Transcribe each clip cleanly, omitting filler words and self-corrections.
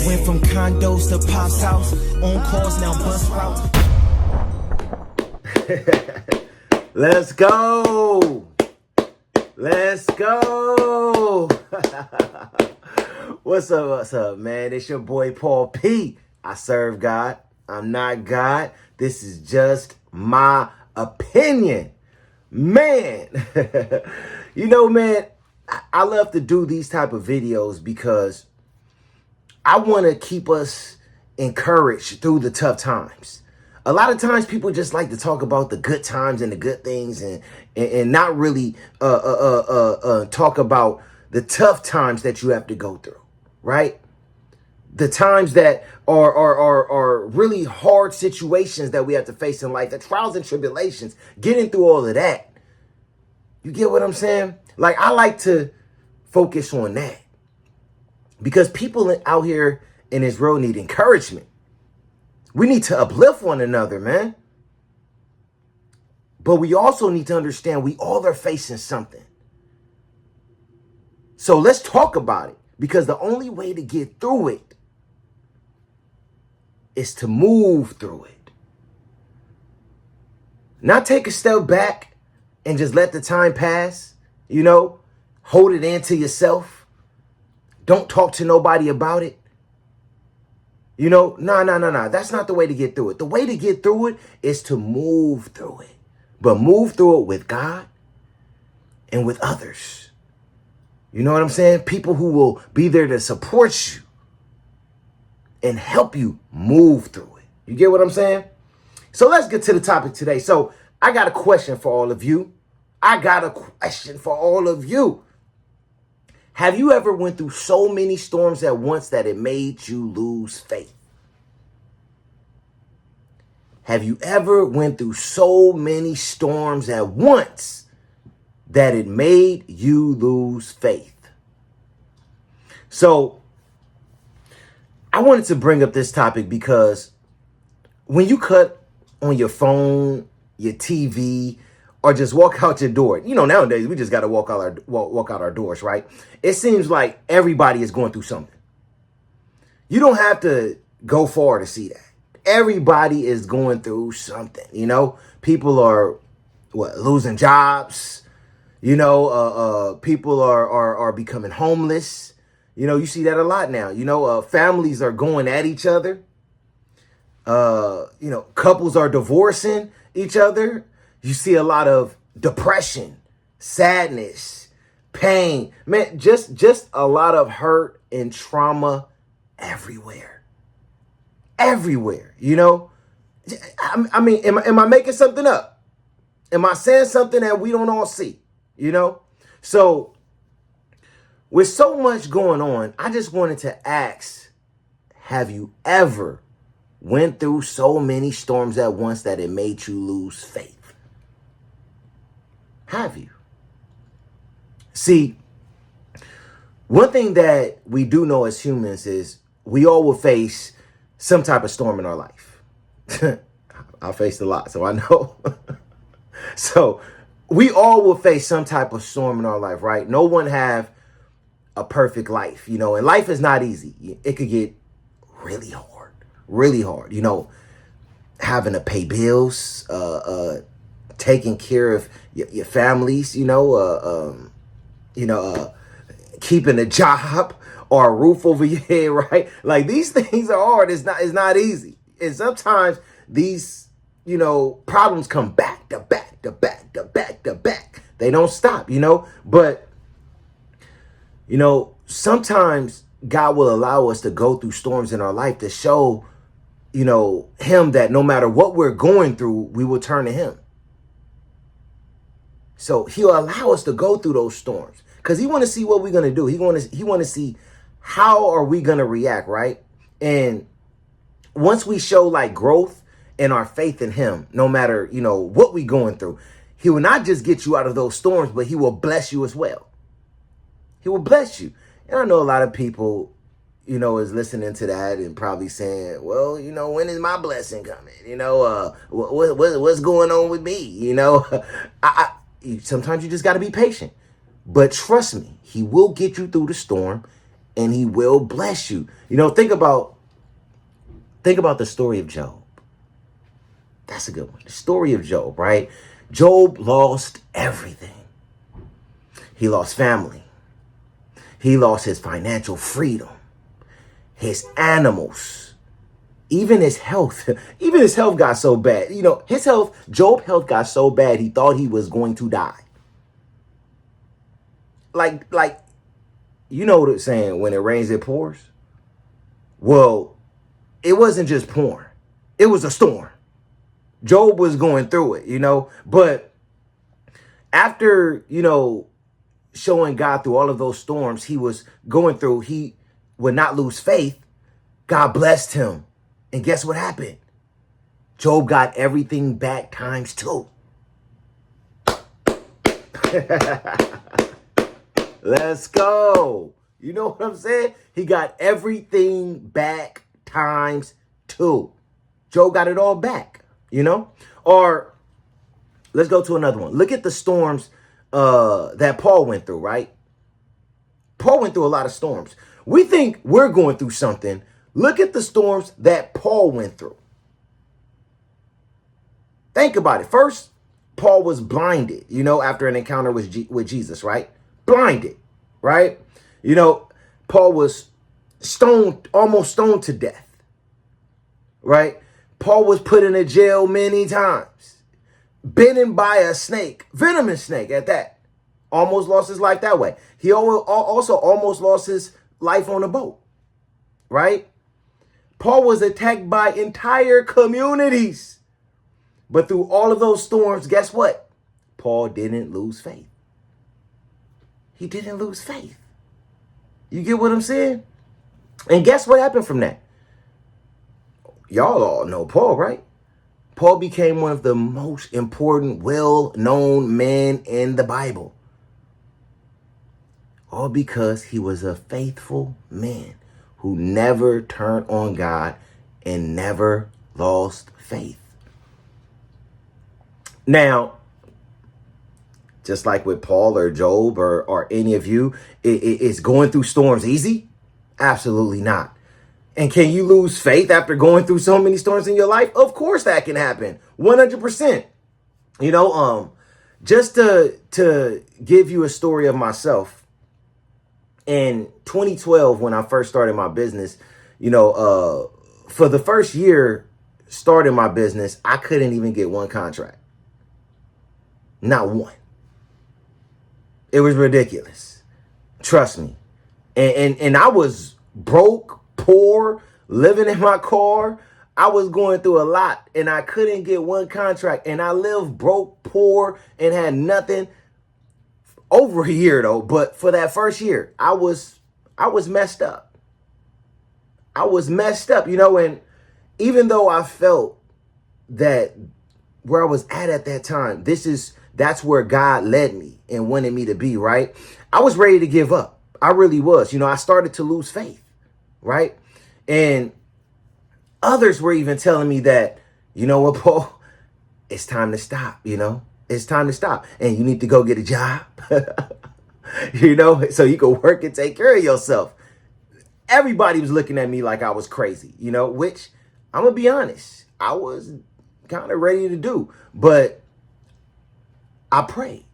Went from condos to Pop's house. On calls, now bus route. Let's go. Let's go. What's up, man? It's your boy, Paul P. I serve God. I'm not God. This is just my opinion. Man, man, I love to do these type of videos because I want to keep us encouraged through the tough times. A lot of times people just like to talk about the good times and the good things and not really talk about the tough times that you have to go through, right? The times that are really hard situations that we have to face in life, the trials and tribulations, getting through all of that. You get what I'm saying? Like, I like to focus on that because people out here in this world need encouragement. We need to uplift one another, man. But we also need to understand we all are facing something. So let's talk about it, because the only way to get through it is to move through it. Not take a step back and just let the time pass, hold it in to yourself. Don't talk to nobody about it. No. That's not the way to get through it. The way to get through it is to move through it. But move through it with God and with others. You know what I'm saying? People who will be there to support you and help you move through it. You get what I'm saying? So let's get to the topic today. So I got a question for all of you. Have you ever went through so many storms at once that it made you lose faith? Have you ever went through so many storms at once that it made you lose faith? So I wanted to bring up this topic because when you cut on your phone, your TV, or just walk out your door. Nowadays we just got to walk out our doors, right? It seems like everybody is going through something. You don't have to go far to see that. Everybody is going through something, People are losing jobs, people are becoming homeless. You see that a lot now. Families are going at each other. Couples are divorcing each other. You see a lot of depression, sadness, pain, man, just a lot of hurt and trauma everywhere. Everywhere, I mean, am I making something up? Am I saying something that we don't all see, So with so much going on, I just wanted to ask, have you ever went through so many storms at once that it made you lose faith? Have you? See, one thing that we do know as humans is we all will face some type of storm in our life. I faced a lot, so I know. So we all will face some type of storm in our life, right? No one have a perfect life, and life is not easy. It could get really hard, having to pay bills, taking care of your families, keeping a job or a roof over your head, right? Like, these things are hard. It's not easy. And sometimes these, problems come back to back to back to back to back. They don't stop, But, sometimes God will allow us to go through storms in our life to show, him that no matter what we're going through, we will turn to him. So he'll allow us to go through those storms because he want to see what we're going to do. He want to see how are we going to react, right? And once we show like growth in our faith in him, no matter, what we going through, he will not just get you out of those storms, but he will bless you as well. He will bless you. And I know a lot of people, is listening to that and probably saying, well, when is my blessing coming? What's going on with me? Sometimes you just got to be patient. But trust me, he will get you through the storm and he will bless you. You know, think about the story of Job. That's a good one. The story of Job, right? Job lost everything. He lost family. He lost his financial freedom, his animals, even his health. Even his health got so bad. You know, Job's health got so bad he thought he was going to die. Like, you know what it's saying, when it rains, it pours? Well, it wasn't just pouring. It was a storm. Job was going through it, you know, but after, you know, showing God through all of those storms he was going through, he would not lose faith. God blessed him. And guess what happened? Job got everything back times 2. Let's go. You know what I'm saying? He got everything back times 2. Job got it all back, you know? Or let's go to another one. Look at the storms that Paul went through, right? Paul went through a lot of storms. We think we're going through something. Look at the storms that Paul went through. Think about it. First, Paul was blinded, you know, after an encounter with Jesus, right? Blinded, right? You know, Paul was almost stoned to death, right? Paul was put in a jail many times, bitten by a snake, venomous snake at that. Almost lost his life that way. He also almost lost his life on a boat, right? Paul was attacked by entire communities. But through all of those storms, guess what? Paul didn't lose faith. He didn't lose faith. You get what I'm saying? And guess what happened from that? Y'all all know Paul, right? Paul became one of the most important, well-known men in the Bible. All because he was a faithful man who never turned on God and never lost faith. Now, just like with Paul or Job or any of you, is going through storms easy? Absolutely not. And can you lose faith after going through so many storms in your life? Of course that can happen. 100%. You know, just to give you a story of myself, in 2012, when I first started my business, you know, for the first year starting my business, I couldn't even get one contract. Not one. It was ridiculous. Trust me. And I was broke, poor, living in my car. I was going through a lot and I couldn't get one contract. And I lived broke, poor, and had nothing. Over a year though, but for that first year, I was messed up. I was messed up, you know, and even though I felt that where I was at that time, that's where God led me and wanted me to be, right? I was ready to give up. I really was. You know, I started to lose faith, right? And others were even telling me that, you know what, Paul, it's time to stop, you know? It's time to stop. And you need to go get a job, you know, so you can work and take care of yourself. Everybody was looking at me like I was crazy, you know, which I'm going to be honest, I was kind of ready to do. But I prayed.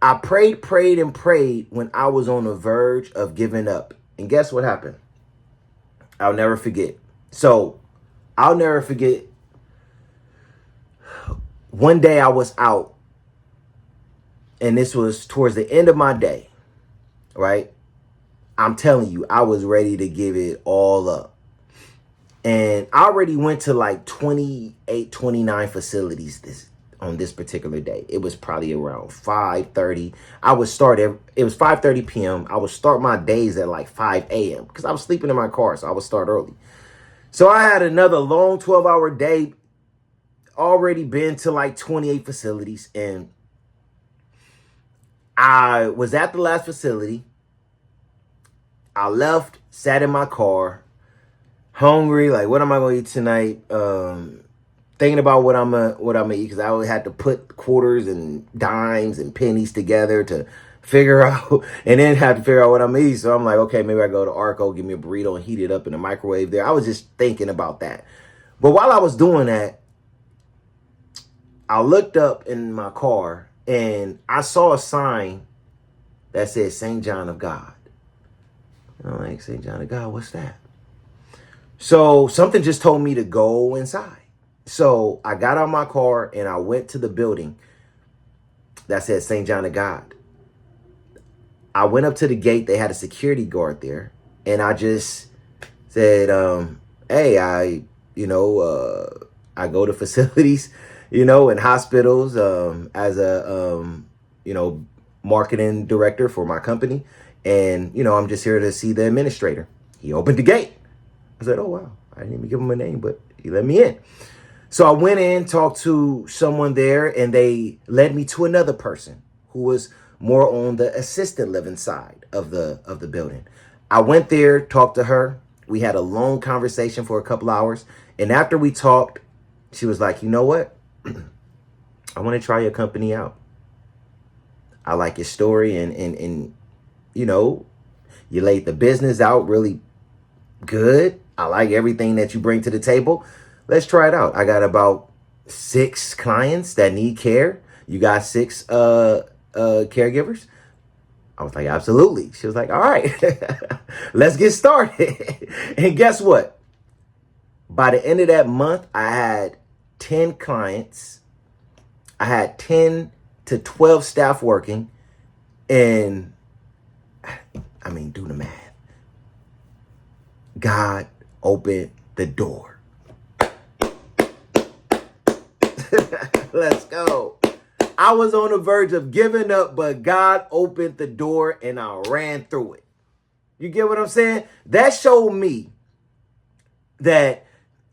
I prayed when I was on the verge of giving up. And guess what happened? I'll never forget. So I'll never forget. One day I was out, and this was towards the end of my day, right? I'm telling you, I was ready to give it all up. And I already went to like 28, 29 facilities on this particular day. It was probably around 5:30. It was 5:30 p.m. I would start my days at like 5 a.m. because I was sleeping in my car, so I would start early. So I had another long 12-hour day, already been to like 28 facilities, and I was at the last facility. I left, sat in my car, hungry, like what am I gonna eat tonight? Thinking about what I'm gonna eat, because I had to put quarters and dimes and pennies together to figure out, and then have to figure out what I'm eating. So I'm like, okay, maybe I go to Arco, give me a burrito and heat it up in the microwave there. I was just thinking about that. But while I was doing that, I looked up in my car and I saw a sign that said St. John of God. And I'm like, St. John of God, what's that? So something just told me to go inside. So I got out of my car and I went to the building that said St. John of God. I went up to the gate. They had a security guard there. And I just said, hey, I go to facilities, and hospitals as a, marketing director for my company. And, I'm just here to see the administrator. He opened the gate. I said, oh, wow. I didn't even give him a name, but he let me in. So I went in, talked to someone there, and they led me to another person who was more on the assisted living side of the building. I went there, talked to her. We had a long conversation for a couple hours. And after we talked, she was like, you know what? I want to try your company out. I like your story and you laid the business out really good. I like everything that you bring to the table. Let's try it out. I got about 6 clients that need care. You got 6 caregivers? I was like, absolutely. She was like, all right, let's get started. And guess what? By the end of that month, I had 10 clients. I had 10 to 12 staff working. And do the math. God opened the door. Let's go. I was on the verge of giving up, but God opened the door and I ran through it. You get what I'm saying? That showed me that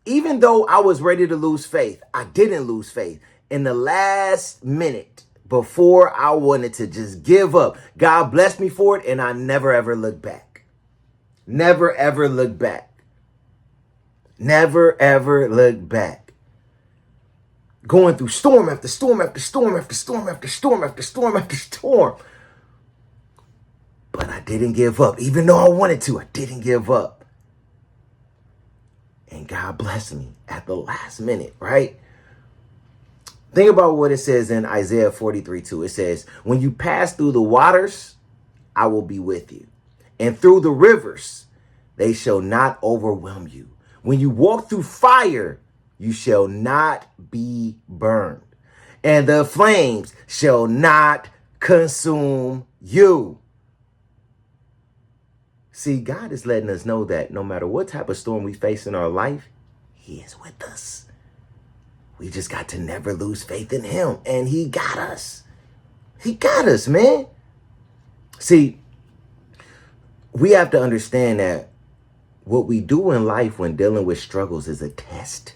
even though I was ready to lose faith, I didn't lose faith. In the last minute, before I wanted to just give up, God blessed me for it, and I never, ever looked back. Never, ever looked back. Never, ever looked back. Going through storm after storm after storm after storm after storm after storm after storm. But I didn't give up. Even though I wanted to, I didn't give up. And God blessed me at the last minute, right? Think about what it says in Isaiah 43:2. It says, when you pass through the waters, I will be with you. And through the rivers, they shall not overwhelm you. When you walk through fire, you shall not be burned. And the flames shall not consume you. See, God is letting us know that no matter what type of storm we face in our life, He is with us. We just got to never lose faith in Him. And He got us. He got us, man. See, we have to understand that what we do in life when dealing with struggles is a test.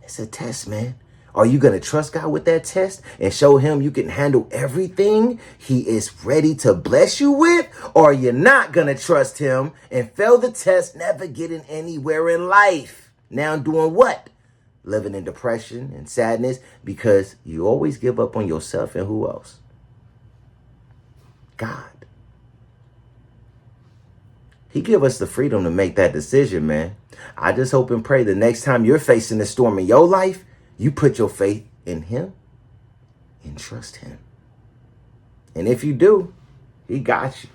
It's a test, man. Are you going to trust God with that test and show Him you can handle everything He is ready to bless you with? Or are you not going to trust Him and fail the test, never getting anywhere in life? Now doing what? Living in depression and sadness because you always give up on yourself and who else? God. He give us the freedom to make that decision, man. I just hope and pray the next time you're facing a storm in your life, you put your faith in Him and trust Him. And if you do, He got you.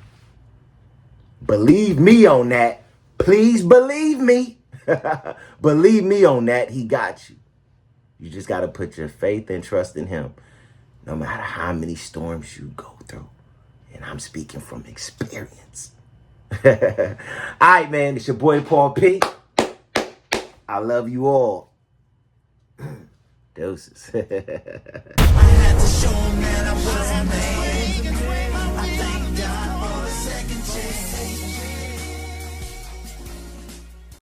Believe me on that. Please believe me. Believe me on that. He got you. You just got to put your faith and trust in Him, no matter how many storms you go through. And I'm speaking from experience. All right, man. It's your boy, Paul P. I love you all. Doses. I had to show